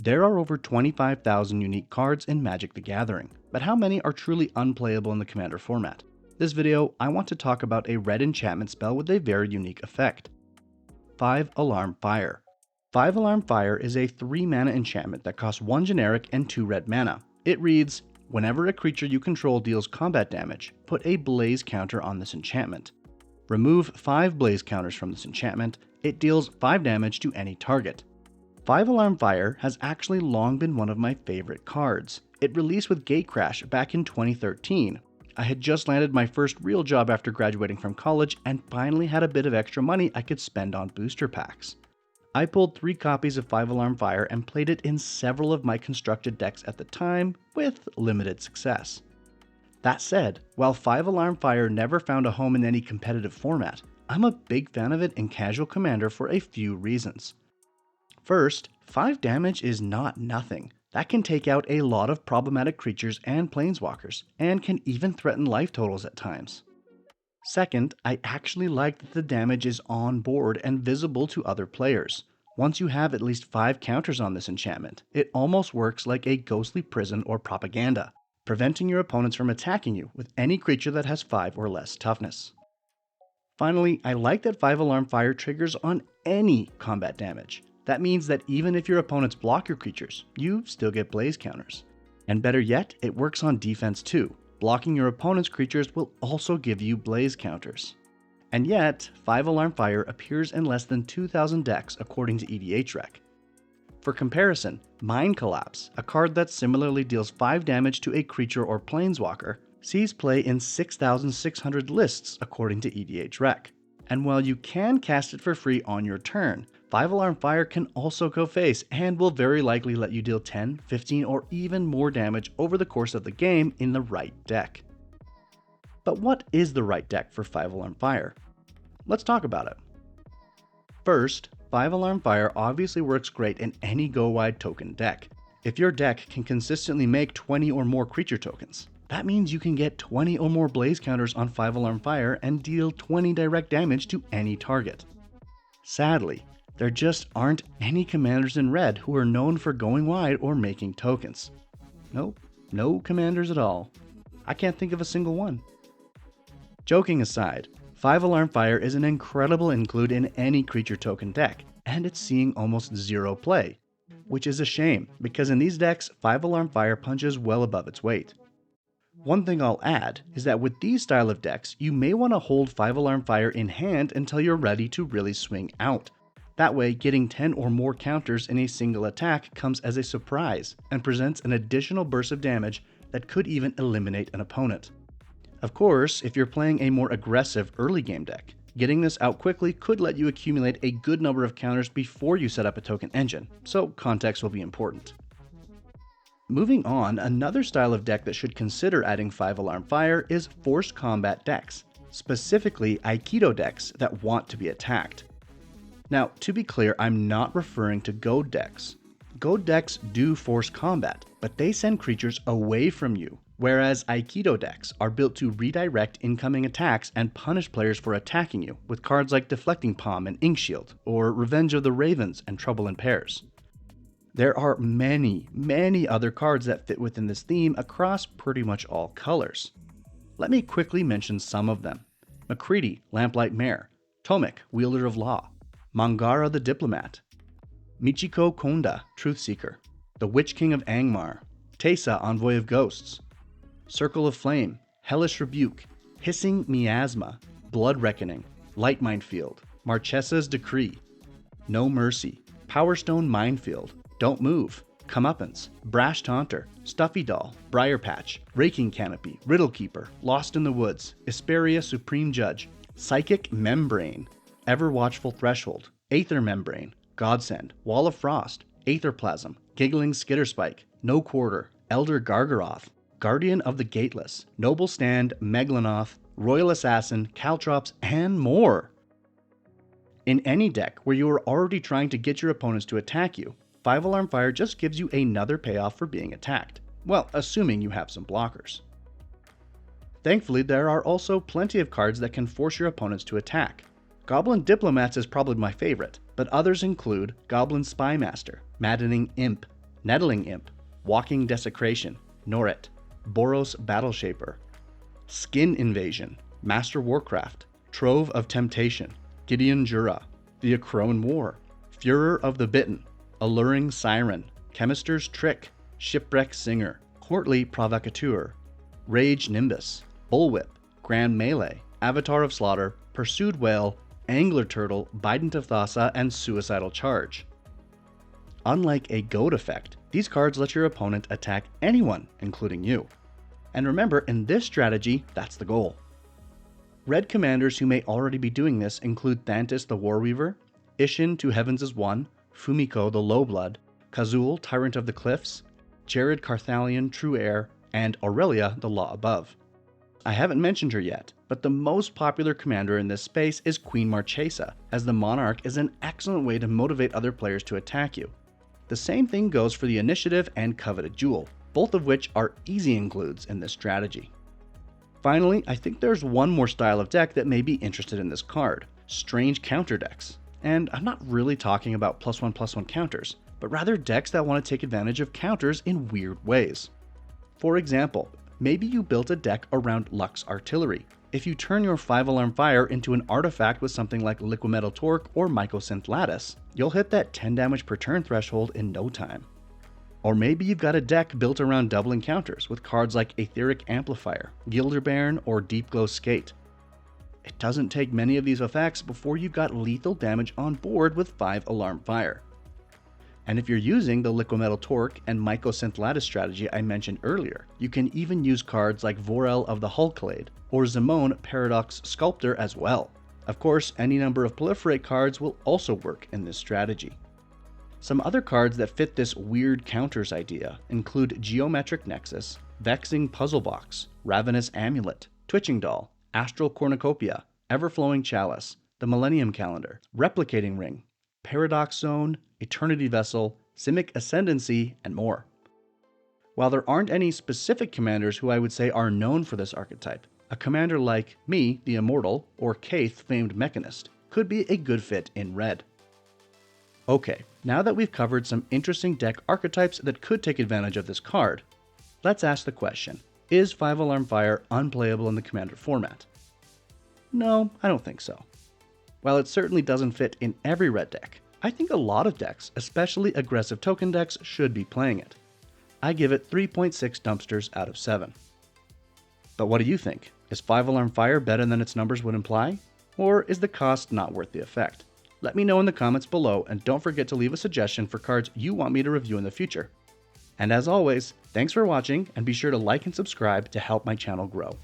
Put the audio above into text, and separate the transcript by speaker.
Speaker 1: There are over 25,000 unique cards in Magic the Gathering, but how many are truly unplayable in the Commander format? This video, I want to talk about a red enchantment spell with a very unique effect. 5 Alarm Fire. 5 Alarm Fire is a 3 mana enchantment that costs 1 generic and 2 red mana. It reads, whenever a creature you control deals combat damage, put a blaze counter on this enchantment. Remove 5 blaze counters from this enchantment, it deals 5 damage to any target. 5 Alarm Fire has actually long been one of my favorite cards. It released with Gatecrash back in 2013. I had just landed my first real job after graduating from college and finally had a bit of extra money I could spend on booster packs. I pulled 3 copies of 5 Alarm Fire and played it in several of my constructed decks at the time, with limited success. That said, while 5 Alarm Fire never found a home in any competitive format, I'm a big fan of it in Casual Commander for a few reasons. First, 5 damage is not nothing. That can take out a lot of problematic creatures and planeswalkers, and can even threaten life totals at times. Second, I actually like that the damage is on board and visible to other players. Once you have at least 5 counters on this enchantment, it almost works like a ghostly prison or propaganda, preventing your opponents from attacking you with any creature that has 5 or less toughness. Finally, I like that 5 Alarm Fire triggers on any combat damage. That means that even if your opponents block your creatures, you still get blaze counters. And better yet, it works on defense too. Blocking your opponent's creatures will also give you blaze counters. And yet, 5 Alarm Fire appears in less than 2,000 decks according to EDH Rec. For comparison, Mind Collapse, a card that similarly deals 5 damage to a creature or planeswalker, sees play in 6,600 lists according to EDH Rec. And while you can cast it for free on your turn, 5 Alarm Fire can also go face and will very likely let you deal 10, 15, or even more damage over the course of the game in the right deck. But what is the right deck for 5 Alarm Fire? Let's talk about it. First, 5 Alarm Fire obviously works great in any go-wide token deck. If your deck can consistently make 20 or more creature tokens, that means you can get 20 or more blaze counters on 5 Alarm Fire and deal 20 direct damage to any target. Sadly, there just aren't any commanders in red who are known for going wide or making tokens. Nope, no commanders at all. I can't think of a single one. Joking aside, 5 Alarm Fire is an incredible include in any creature token deck, and it's seeing almost zero play, which is a shame because in these decks, 5 Alarm Fire punches well above its weight. One thing I'll add is that with these style of decks, you may want to hold 5 Alarm Fire in hand until you're ready to really swing out. That way, getting 10 or more counters in a single attack comes as a surprise and presents an additional burst of damage that could even eliminate an opponent. Of course, if you're playing a more aggressive early game deck, getting this out quickly could let you accumulate a good number of counters before you set up a token engine, so context will be important. Moving on, another style of deck that should consider adding 5 Alarm Fire is forced combat decks, specifically aikido decks that want to be attacked. Now, to be clear, I'm not referring to goad decks. Goad decks do force combat, but they send creatures away from you, whereas aikido decks are built to redirect incoming attacks and punish players for attacking you, with cards like Deflecting Palm and Inkshield, or Revenge of the Ravens and Trouble in Pairs. There are many other cards that fit within this theme across pretty much all colors. Let me quickly mention some of them. McCready, Lamplight Mare, Tomek, Wielder of Law, Mangara the Diplomat, Michiko Konda, Truthseeker, the Witch King of Angmar, Teysa, Envoy of Ghosts, Circle of Flame, Hellish Rebuke, Hissing Miasma, Blood Reckoning, Light Minefield, Marchesa's Decree, No Mercy, Power Stone Minefield, Don't Move, Comeuppance, Brash Taunter, Stuffy Doll, Briar Patch, Raking Canopy, Riddle Keeper, Lost in the Woods, Isperia Supreme Judge, Psychic Membrane, Ever Watchful Threshold, Aether Membrane, Godsend, Wall of Frost, Aetherplasm, Giggling Skitterspike, No Quarter, Elder Gargaroth, Guardian of the Gateless, Noble Stand, Meglanoth, Royal Assassin, Caltrops, and more. In any deck where you are already trying to get your opponents to attack you, 5 Alarm Fire just gives you another payoff for being attacked. Well, assuming you have some blockers. Thankfully, there are also plenty of cards that can force your opponents to attack. Goblin Diplomats is probably my favorite, but others include Goblin Spymaster, Maddening Imp, Nettling Imp, Walking Desecration, Norrit, Boros Battleshaper, Skin Invasion, Master Warcraft, Trove of Temptation, Gideon Jura, the Akroan War, Furor of the Bitten, Alluring Siren, Chemister's Trick, Shipwreck Singer, Courtly Provocateur, Rage Nimbus, Bullwhip, Grand Melee, Avatar of Slaughter, Pursued Whale, Angler Turtle, Bident of Thassa, and Suicidal Charge. Unlike a goad effect, these cards let your opponent attack anyone, including you. And remember, in this strategy, that's the goal. Red commanders who may already be doing this include Thantis the Warweaver, Ishin Two Heavens is One, Fumiko the Lowblood, Kazul Tyrant of the Cliffs, Jared Carthalion True Heir, and Aurelia the Law Above. I haven't mentioned her yet, but the most popular commander in this space is Queen Marchesa, as the Monarch is an excellent way to motivate other players to attack you. The same thing goes for the Initiative and Coveted Jewel, both of which are easy includes in this strategy. Finally, I think there's one more style of deck that may be interested in this card, Strange Counter decks. And I'm not really talking about +1/+1 counters, but rather decks that want to take advantage of counters in weird ways. For example, maybe you built a deck around Lux Artillery. If you turn your 5-alarm fire into an artifact with something like Liquimetal Torque or Mycosynth Lattice, you'll hit that 10 damage per turn threshold in no time. Or maybe you've got a deck built around doubling counters with cards like Aetheric Amplifier, Gilderbairn, or Deep Glow Skate. It doesn't take many of these effects before you've got lethal damage on board with 5-alarm fire. And if you're using the Liquimetal Torque and Mycosynth Lattice strategy I mentioned earlier, you can even use cards like Vorel of the Hulklade or Zimone Paradox Sculptor as well. Of course, any number of Proliferate cards will also work in this strategy. Some other cards that fit this weird counters idea include Geometric Nexus, Vexing Puzzle Box, Ravenous Amulet, Twitching Doll, Astral Cornucopia, Everflowing Chalice, the Millennium Calendar, Replicating Ring, Paradox Zone, Eternity Vessel, Simic Ascendancy, and more. While there aren't any specific commanders who I would say are known for this archetype, a commander like me, the Immortal, or Kaith, Famed Mechanist, could be a good fit in red. Okay, now that we've covered some interesting deck archetypes that could take advantage of this card, let's ask the question, is 5-alarm fire unplayable in the commander format? No, I don't think so. While it certainly doesn't fit in every red deck, I think a lot of decks, especially aggressive token decks, should be playing it. I give it 3.6 dumpsters out of 7. But what do you think? Is 5-alarm fire better than its numbers would imply? Or is the cost not worth the effect? Let me know in the comments below, and don't forget to leave a suggestion for cards you want me to review in the future. And as always, thanks for watching, and be sure to like and subscribe to help my channel grow.